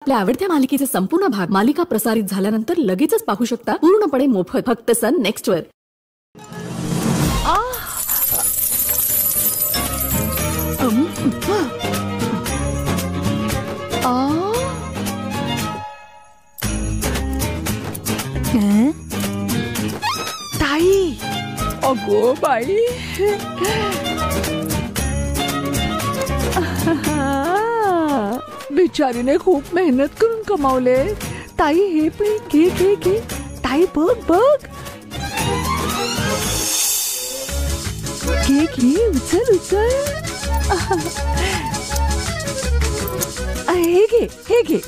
आपल्या आवडत्या मालिकेचे संपूर्ण भाग मालिका प्रसारित झाल्यानंतर लगेचच पाहू शकता पूर्णपणे मोफत फक्त सन नेक्स्ट वर. ताई, अगो बाई, बिचारीने खूप मेहनत करून कमावले. ताई हे पण घे घे घे. ताई बघ बघ, घे घे, उचल उचल. हे घे हे घे.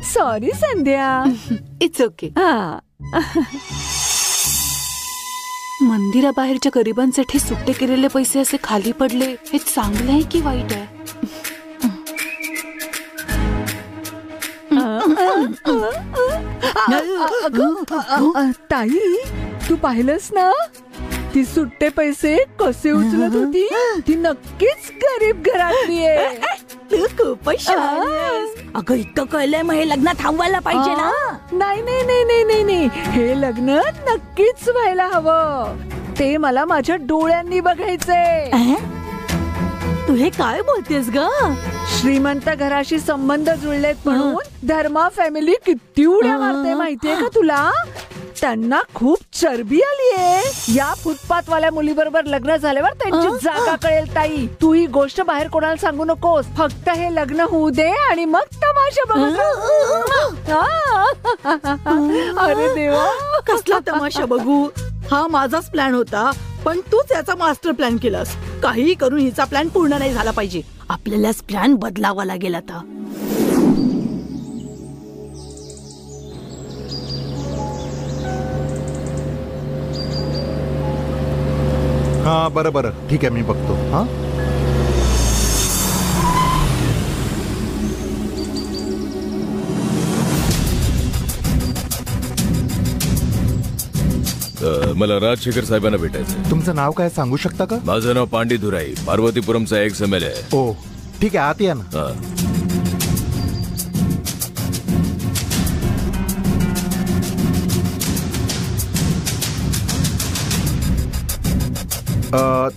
सॉरी संध्या. It's okay. मंदिराबाहेरच्या गरिबांसाठी सुट्टे केलेले पैसे असे खाली पडले, हे चांगलं आहे की वाईट आहे? ताई, तू पाहिलंस ना ती सुट्टे पैसे कसे उचलत होती? ती नक्कीच गरीब घरातली आहे. खूपच अगं, इतकं कळलंय मग हे लग्न थांबवायला पाहिजे ना? नाही नाही नाही नाही नाही नाही, हे लग्न नक्कीच व्हायला हवं. ते मला माझ्या डोळ्यांनी बघायचंय. तू हे काय बोलतेस ग? श्रीमंत घराशी संबंध जुळलेत म्हणून धर्मा फॅमिली किती उड्या मारते माहितीये का तुला? त्यांना खूप चरबी आलीये. या फुटपाथ वाल्या मुलीबरोबर लग्न झाल्यावर त्यांची जागा कळेल. ताई, तू ही गोष्ट बाहेर कोणाला सांगू नकोस. फक्त हे लग्न होऊ दे आणि मग तमाशा बघ. अरे देवा, कसला तमाशा बघू? हा माझाच प्लॅन होता, पण तूच याचा मास्टर प्लॅन केलास. काही करून हिचा प्लॅन पूर्ण नाही झाला पाहिजे. आपल्यालाच प्लॅन बदलावा लागेल आता. हा बरं बरं, ठीक आहे, मी बघतो. हा मला राजशेखर साहेबांना भेटायचं. तुमचं नाव काय सांगू शकता का? माझं नाव पांडेधुराई, पार्वतीपुरमचा एक्स MLA आहे. ओ ठीक आहे, आत या ना.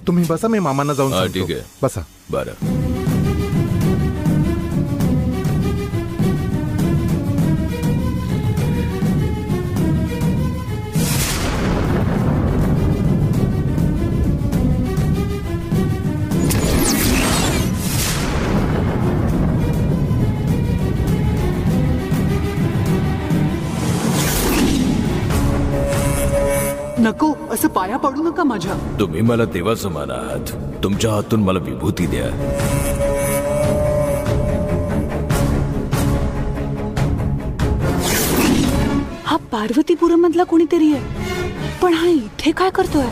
तुम्ही बसा, मी मामांना जाऊन सांगतो. ठीक आहे, बसा. बरं. नको, असं पाया पडू नका माझ्या. तुम्ही मला देवाचं मान आहात. तुमच्या हातून मला विभूती द्या. हा पार्वतीपुरम मधला कोणीतरी आहे, पण हा इथे काय करतोय?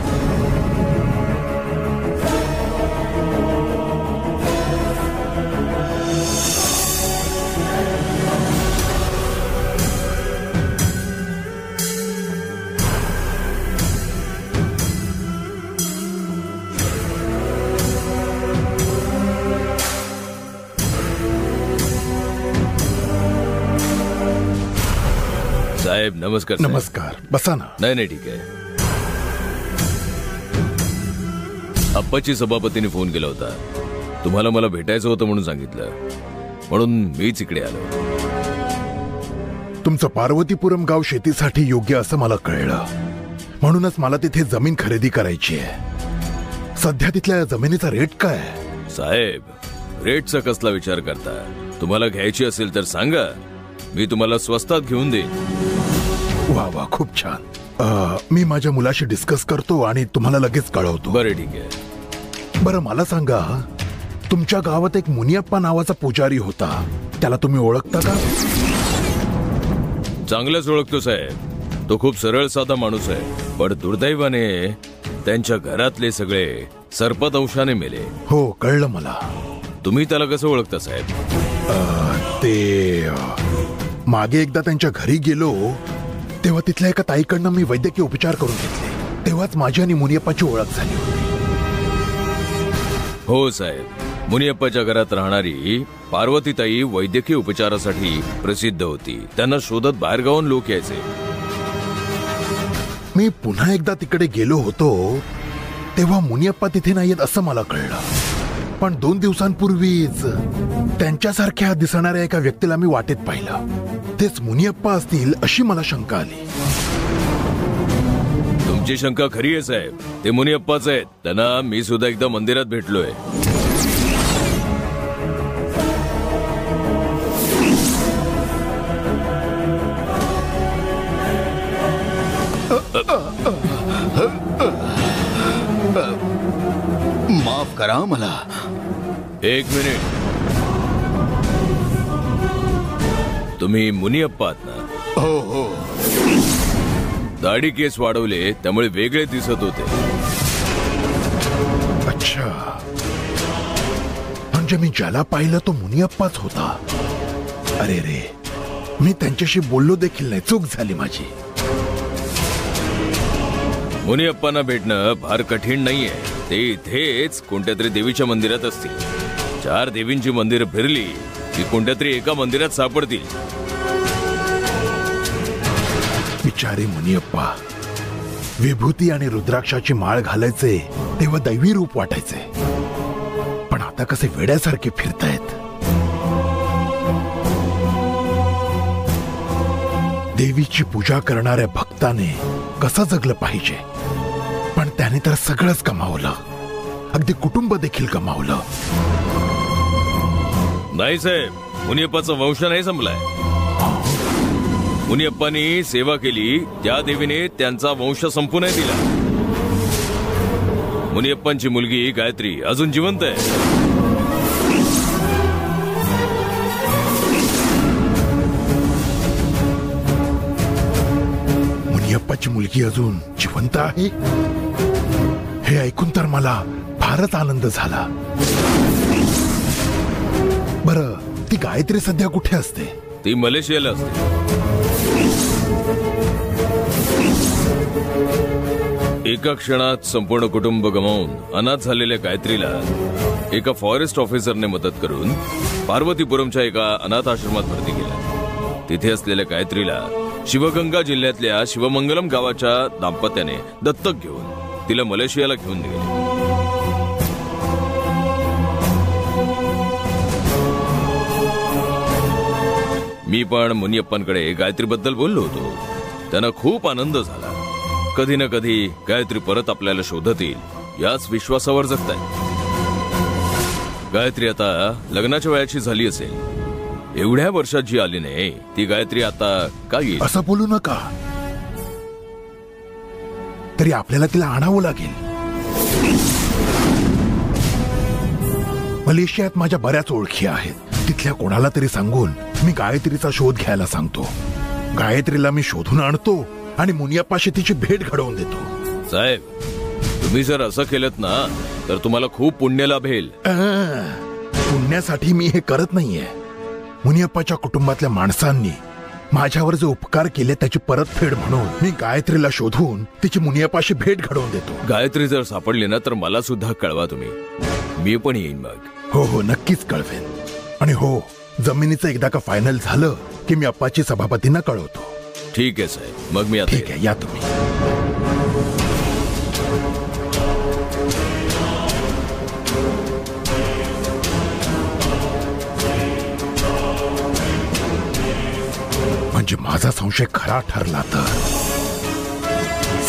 साहेब नमस्कार. नमस्कार, बसा ना. नाही नाही, ठीक आहे. अप्पाची सभापतीने फोन केला होता. तुम्हाला मला भेटायचं होतं म्हणून सांगितलं, म्हणून मीच इकडे आलो. तुमचं पार्वतीपुरम गाव शेतीसाठी योग्य असं मला कळलं, म्हणूनच मला तिथे जमीन खरेदी करायची आहे. सध्या तिथल्या जमिनीचा रेट काय? साहेब, रेटचा कसला विचार करता? तुम्हाला घ्यायची असेल तर सांगा, मी तुम्हाला स्वस्तात घेऊन देईन. वा वा, खूप छान. मी माझ्या मुलाशी डिस्कस करतो आणि तुम्हाला लगेच कळवतो. बरं, ठीक आहे. बरं, मला सांगा, तुमच्या गावात एक मुनियप्पा नावाचा पुजारी होता, त्याला तुम्ही ओळखता का? चांगलंच ओळखतो साहेब. तो खूप सरळ साधा माणूस आहे, पण दुर्दैवाने त्यांच्या घरातले सगळे सर्पदंशाने मेले. हो, कळलं मला. तुम्ही त्याला कसं ओळखता साहेब? ते मागे एकदा त्यांच्या घरी गेलो तेव्हा तिथल्या एका ताईकडनं मी वैद्यकीय उपचार करून घेतले. तेव्हाच माझी आणि मुनियप्पाची ओळख झाली होती. हो साहेब, मुनियप्पाच्या घरात राहणारी पार्वतीताई वैद्यकीय उपचारासाठी प्रसिद्ध होती. त्यांना शोधत बाहेरगावून लोक यायचे. मी पुन्हा एकदा तिकडे गेलो होतो तेव्हा मुनियप्पा तिथे नाहीयेत असं मला कळलं. पण 2 दिवसांपूर्वीच त्यांच्यासारख्या दिसणाऱ्या एका व्यक्तीला मी वाटेत पाहिलं. तेच मुनियप्पा असतील अशी मला शंका आली. तुमची शंका खरी आहे साहेब, ते मुनियप्पाच आहेत. त्यांना मी सुद्धा एकदा मंदिरात भेटलोय. माफ करा मला. 1 मिनिट. तुम्ही मुनियप्पा आहात ना? हो हो. दाढी केस वाढवले त्यामुळे वेगळे दिसत होते. अच्छा, म्हणजे मी ज्याला पाहिलं तो मुनियप्पाच होता. अरे रे, मी त्यांच्याशी बोललो देखील नाही. चूक झाली माझी. मुनियप्पांना भेटणं फार कठीण नाहीये. ते इथेच कोणत्या तरी देवीच्या मंदिरात असतील. 4 देवींची मंदिरं फिरली की कोणत्या तरी एका मंदिरात सापडतील. बिचारे मुनियप्पा विभूती आणि रुद्राक्षाची माळ घालायचे तेव्हा दैवी रूप वाटायचे. पण आता कसे वेड्यासारखे फिरतायत. देवीची पूजा करणाऱ्या भक्ताने कसं जगलं पाहिजे. पण त्याने तर सगळंच गमावलं. अगदी कुटुंब देखील गमावलं. नाही साहेब, मुनियप्पाचा वंश नाही संपलाय. मुनियप्पांनी सेवा केली त्या देवीने त्यांचा वंश संपू नाही दिला. मुनियप्पांची मुलगी गायत्री अजून जिवंत आहे. मुनियप्पाची मुलगी अजून जिवंत आहे हे ऐकून तर मला फारच आनंद झाला. बरं, ती गायत्री सध्या कुठे असते? ती मलेशियाला असते. एका क्षणात संपूर्ण कुटुंब गमावून अनाथ झालेल्या गायत्रीला एका फॉरेस्ट ऑफिसरने मदत करून पार्वतीपुरमच्या एका अनाथ आश्रमात भरती केलं. तिथे असलेल्या गायत्रीला शिवगंगा जिल्ह्यातल्या शिवमंगलम गावाच्या दाम्पत्याने दत्तक घेऊन तिला मलेशियाला घेऊन गेले. मी पण मुनियप्पांकडे गायत्रीबद्दल बोललो होतो. त्यांना खूप आनंद झाला. कधी ना कधी गायत्री परत आपल्याला शोधत येईल याच विश्वासावर जगतायत. गायत्री आता लग्नाच्या वयाची झाली असेल. एवढ्या वर्षात जी आली नाही ती गायत्री आता काय येईल? असं बोलू नका. तरी आपल्याला तिला आणावं लागेल. मलेशियात माझ्या बऱ्याच ओळखी आहेत. तिथल्या कोणाला तरी सांगून मी गायत्रीचा शोध घ्यायला सांगतो. गायत्रीला मी शोधून आणतो आणि मुनियप्पाशी तिची भेट घडवून देतो. साहेब, तुम्ही जर असं केलं ना तर तुम्हाला खूप पुण्य लाभेल. पुण्यासाठी मी हे करत नाहीये. मुनियप्पाच्या कुटुंबातल्या माणसांनी माझ्यावर जो उपकार केले त्याची परतफेड म्हणून मी गायत्रीला शोधून तिची मुनियप्पाशी भेट घडवून देतो. गायत्री जर सापडली ना तर मला सुद्धा कळवा तुम्ही. मी पण येईन मग. हो हो, नक्कीच कळवेन. आणि हो, जमिनीचं एकदा का फायनल झालं की मी अप्पाची सभापतींना कळवतो. ठीक आहे साहेब, मग मी आता ठीक आहे, या तुम्ही. म्हणजे माझा संशय खरा ठरला तर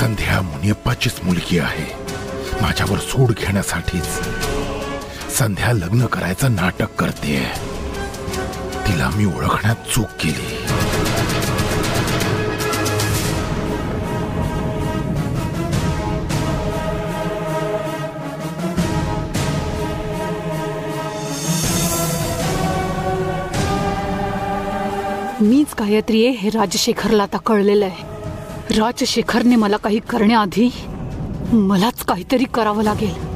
संध्या मुनियप्पाचीच मुलगी आहे. माझ्यावर सूड घेण्यासाठीच संध्या लग्न करायचं नाटक करतेय. तिला मी ओळखण्यात चूक केली. मीच गायत्री आहे हे राजशेखरला आता कळलेलं आहे. राजशेखरने मला काही करण्याआधी मलाच काहीतरी करावं लागेल.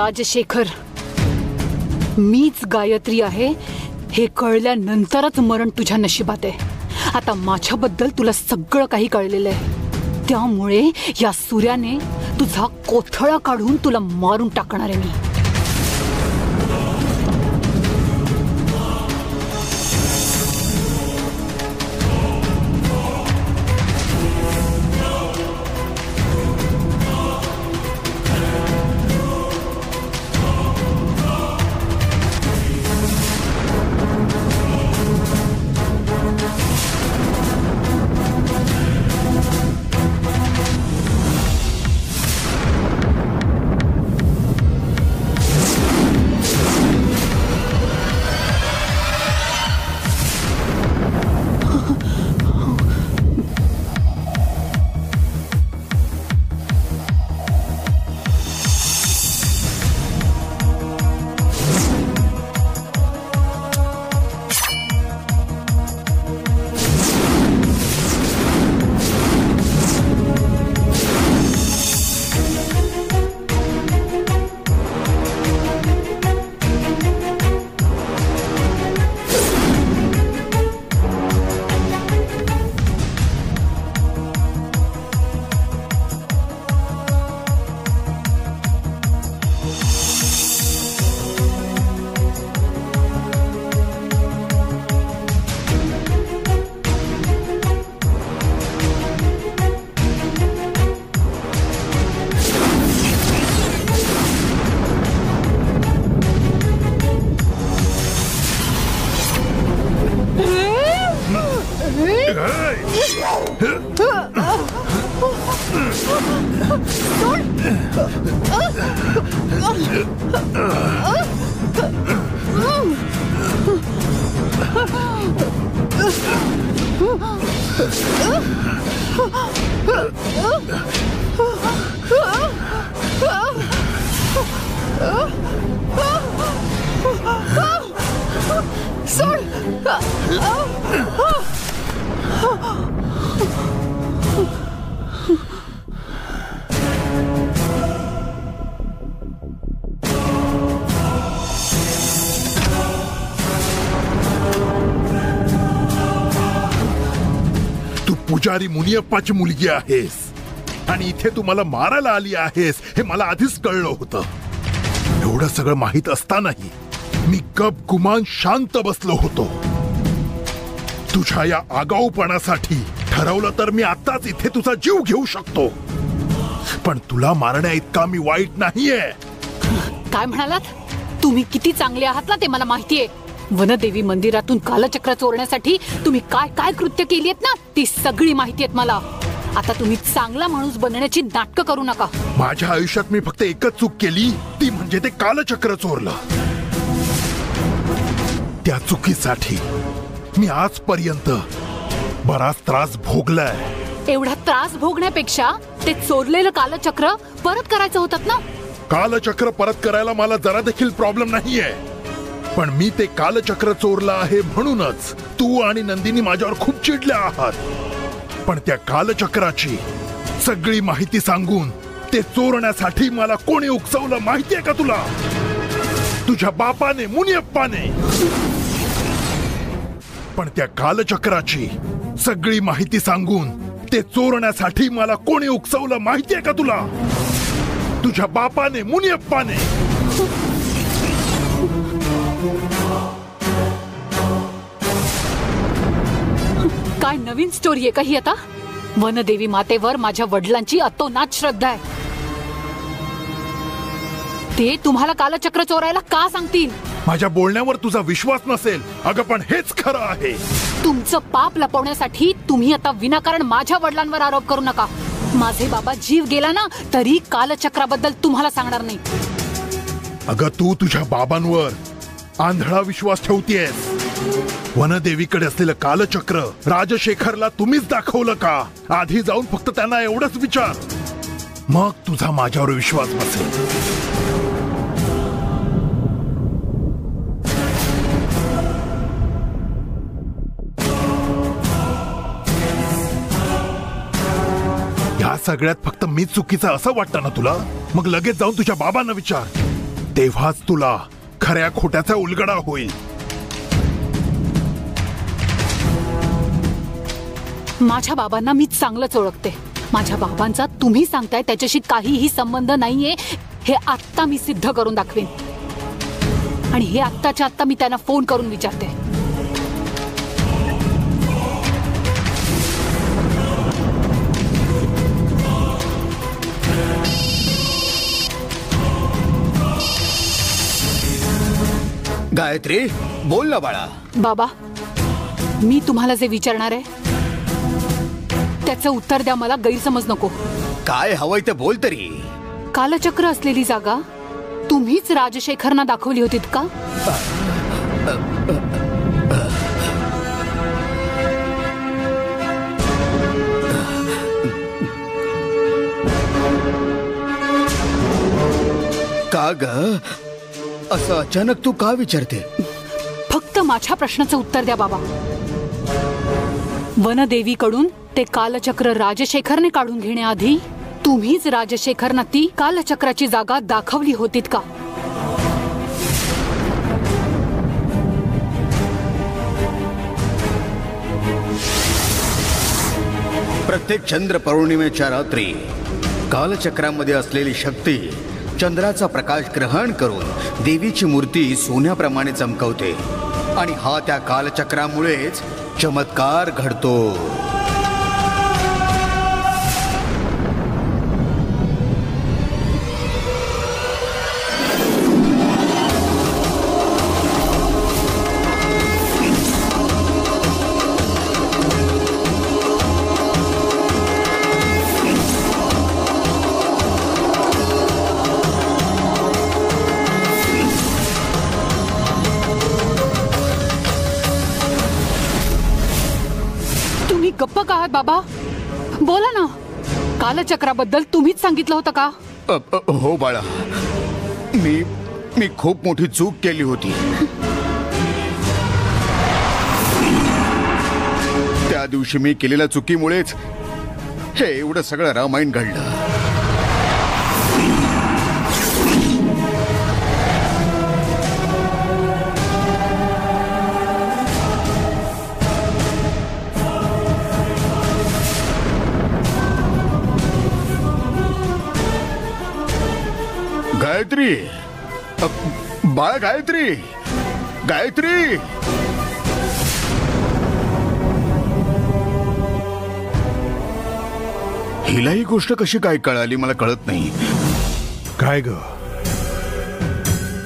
राजशेखर, मीच गायत्री आहे हे कळल्यानंतरच मरण तुझ्या नशिबात आहे. आता माझ्याबद्दल तुला सगळं काही कळलेलं आहे, त्यामुळे या सूर्याने तुझा कोथळा काढून तुला मारून टाकणार आहे मी. पुजारी मुनियप्पाची मुलगी आहेस आणि इथे तू मला मारायला आली आहेस हे मला आधीच कळलं होतं. एवढं सगळं माहित असतानाही मी गप गुमान शांत बसलो होतो. तुझ्या या आगाऊपणासाठी ठरवलं तर मी आताच इथे तुझा जीव घेऊ शकतो, पण तुला मारण्या इतका मी वाईट नाहीये. काय म्हणालात? तुम्ही किती चांगले आहात ना ते मला माहितीये. वनदेवी मंदिरातून कालचक्र चोरण्यासाठी तुम्ही काय काय कृत्य केली आहेत ना ती सगळी माहिती आहेत मला. आता तुम्ही चांगला माणूस बनण्याची नाटकं करू नका. माझ्या आयुष्यात मी फक्त एकच चूक केली, ती म्हणजे ते कालचक्र चोरलं. त्या चुकीसाठी मी आजपर्यंत बराच त्रास भोगलाय. एवढा त्रास भोगण्यापेक्षा ते चोरलेलं कालचक्र परत करायचं होतं ना. कालचक्र परत करायला मला जरा देखील प्रॉब्लेम नाहीये, पण मी ते कालचक्र चोरलं आहे म्हणूनच तू आणि नंदिनी माझ्यावर खूप चिडल्या आहात. पण त्या कालचक्राची सगळी माहिती सांगून ते चोरण्यासाठी मला कोणी उकसवलं माहितीये का तुला? तुझ्या बापाने, मुनियप्पाने. पण त्या कालचक्राची सगळी माहिती सांगून ते चोरण्यासाठी मला कोणी उकसवलं माहितीये का तुला? तुझ्या बापाने, मुनियप्पाने. काय नवीन स्टोरी आहे का ही आता? वनदेवी मातेवर माझ्या वडिलांची अतोनात श्रद्धा आहे. ते तुम्हाला कालचक्र चोरायला का सांगतील? माझ्या बोलण्यावर तुझा विश्वास नसेल. अगं पण हेच खरं आहे. तुमचं पाप लपवण्यासाठी तुम्ही आता विनाकारण माझ्या वडिलांवर आरोप करू नका. माझे बाबा जीव गेला ना तरी कालचक्राबद्दल तुम्हाला सांगणार नाही. अगं तू तुझ्या बाबांवर आंधळा विश्वास ठेवतेस. वनदेवीकडे असलेलं कालचक्र राजशेखरला तुम्हीच दाखवलं का? आधी जाऊन फक्त त्यांना एवढंच विचार, मग तुझा माझ्यावर विश्वास बसेल. या सगळ्यात फक्त मी चुकीचं असं वाटतं ना तुला? मग लगेच जाऊन तुझ्या बाबांना विचार. तेव्हाच तुला खऱ्या खोट्याचा उलगडा होईल. माझ्या बाबांना मी चांगलंच ओळखते. माझ्या बाबांचा तुम्ही सांगताय त्याच्याशी काहीही संबंध नाहीये हे आत्ता मी सिद्ध करून दाखवेन. आणि हे आत्ताच्या आत्ता मी त्यांना फोन करून विचारते. गायत्री, बोल ना बाळा. बाबा, मी तुम्हाला जे विचारणार आहे त्याचं उत्तर द्या. मला गैरसमज नको. काय हवंय ते बोल तरी. कालचक्र असलेली जागा तुम्हीच राजशेखरना दाखवली होतीत का? का ग, असं अचानक तू का विचारते? फक्त माझ्या प्रश्नाचं उत्तर द्या बाबा. वनदेवीकडून ते कालचक्र राजशेखरने काढून घेण्याआधी तुम्हीच राजशेखरना ती कालचक्राची जागा दाखवली होतीत का? प्रत्येक चंद्र पौर्णिमेच्या रात्री कालचक्रामध्ये असलेली शक्ती चंद्राचा प्रकाश ग्रहण करून देवीची मूर्ती सोन्याप्रमाणे चमकवते. आणि हा त्या कालचक्रामुळेच चमत्कार घडतो. गप्प का आहात बाबा? बोला ना. कालचक्राबद्दल तुम्हीच सांगितलं होतं का? हो बाळा, मी खूप मोठी चूक केली होती. त्या दिवशी मी केलेल्या चुकीमुळेच हे एवढं सगळं रामायण घडलं. गायत्री, बाळा गायत्री, गायत्री. हिला ही गोष्ट कशी काय कळाली मला कळत नाही. काय ग,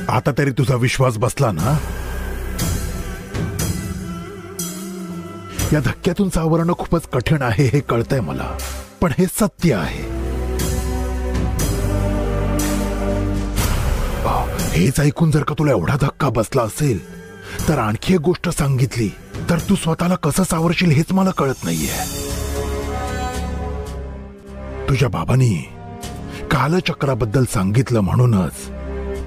आता तरी तुझा विश्वास बसला ना? या धक्क्यातून सावरणं खूपच कठीण आहे हे कळतंय मला, पण हे सत्य आहे. हेच ऐकून जर का तुला एवढा धक्का बसला असेल तर आणखी एक गोष्ट सांगितली तर तू स्वतःला कसं सावरशील हेच मला कळत नाहीये. तुझ्या बाबांनी कालचक्राबद्दल सांगितलं म्हणूनच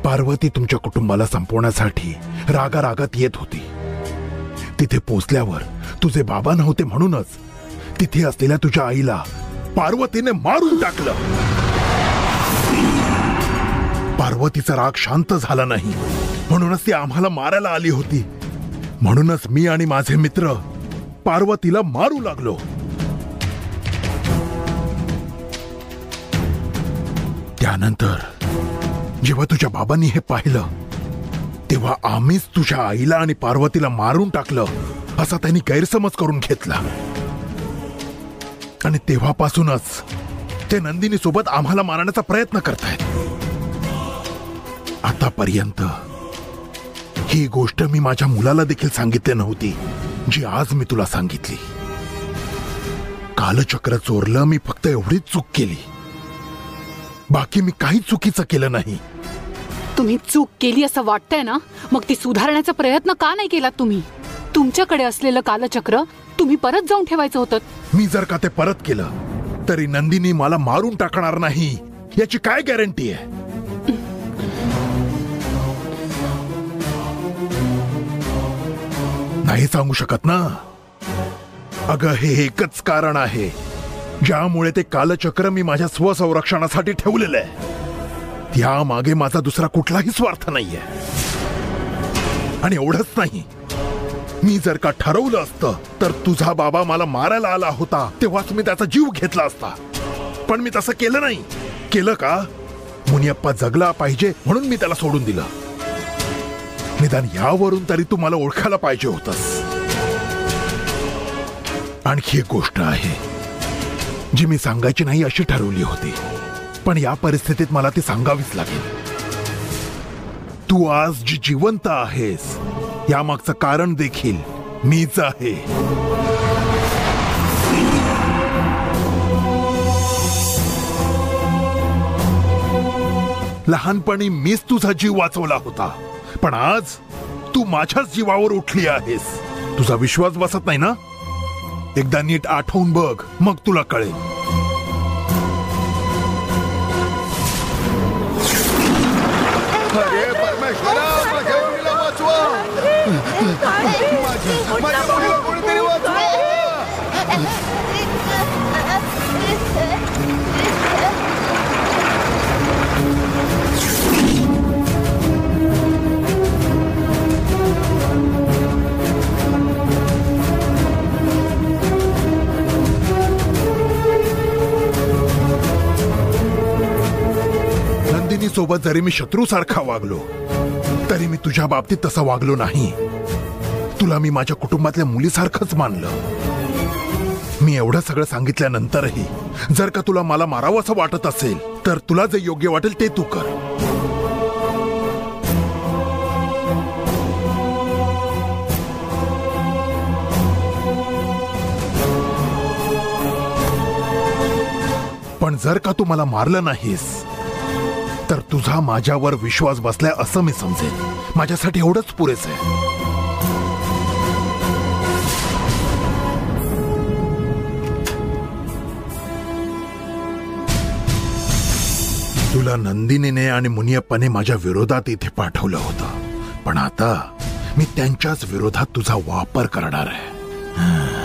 पार्वती तुमच्या कुटुंबाला संपवण्यासाठी रागारागात येत होती. तिथे पोचल्यावर तुझे बाबा नव्हते म्हणूनच तिथे असलेल्या तुझ्या आईला पार्वतीने मारून टाकलं. पार्वतीचा राग शांत झाला नाही म्हणूनच ती आम्हाला मारायला आली होती. म्हणूनच मी आणि माझे मित्र पार्वतीला मारू लागलो. त्यानंतर जेव्हा तुझ्या बाबांनी हे पाहिलं तेव्हा आम्हीच तुझ्या आईला आणि पार्वतीला मारून टाकलं असा त्यांनी गैरसमज करून घेतला. आणि तेव्हापासूनच ते नंदिनी सोबत आम्हाला मारण्याचा प्रयत्न करतायत. आतापर्यंत ही गोष्ट मी माझ्या मुलाला देखील सांगितली नव्हती जी आज मी तुला सांगितली. कालचक्र चोरलं मी फक्त एवढीच चूक केली, बाकी मी काही चुकीचं केलं नाही. तुम्ही चूक केली असं वाटतंय ना, मग ती सुधारण्याचा प्रयत्न का नाही केलात तुम्ही? तुमच्याकडे असलेलं कालचक्र तुम्ही परत जाऊन ठेवायचं होतं. मी जर का ते परत केलं तरी नंदिनी मला मारून टाकणार नाही याची काय गॅरंटी आहे? नाही सांगू शकत ना. अगं हे एकच कारण आहे ज्यामुळे ते कालचक्र मी माझ्या स्वसंरक्षणासाठी ठेवलेलं आहे. त्या मागे माझा दुसरा कुठलाही स्वार्थ नाहीये. आणि एवढंच नाही, मी जर का ठरवलं असतं तर तुझा बाबा मला मारायला आला होता तेव्हाच मी त्याचा जीव घेतला असता. पण मी तसं केलं नाही. केलं का? मुनियप्पा जगला पाहिजे म्हणून मी त्याला सोडून दिलं. निदान यावरून तरी तू मला ओळखायला पाहिजे होतस. आणखी एक गोष्ट आहे जी मी सांगायची नाही अशी ठरवली होती, पण या परिस्थितीत मला ती सांगावीच लागेल. तू आज जी जिवंत आहेस यामागचं कारण देखील मीच आहे. लहानपणी मीच तुझा जीव वाचवला होता, पण आज तू माझ्याच जीवावर उठली आहेस. तुझा विश्वास बसत नाही ना? एकदा नीट आठवून बघ, मग तुला कळेल. अरे परमेश्वरा, माझ्या मुलीला वाचवा. माझ्या मुलीला कोणीतरी वाचवा. नंदिनी सोबत जरी मी शत्रूसारखा वागलो तरी मी तुझ्या बाबतीत तसं वागलो नाही. तुला मी माझ्या कुटुंबातल्या मुलीसारखंच मानलं. मी एवढं सगळं सांगितल्यानंतरही जर का तुला मला मारावं असं वाटत असेल तर तुला जे योग्य वाटेल ते तू कर. पण जर का तू मला मारलं नाहीस तर तुझा माझ्यावर विश्वास बसलाय असं मी समजेन. माझ्यासाठी एवढंच पुरेसं आहे. तुला नंदिनीने आणि मुनियप्पाने माझ्या विरोधात इथे पाठवलं होतं, पण आता मी त्यांच्याच विरोधात तुझा वापर करणार आहे.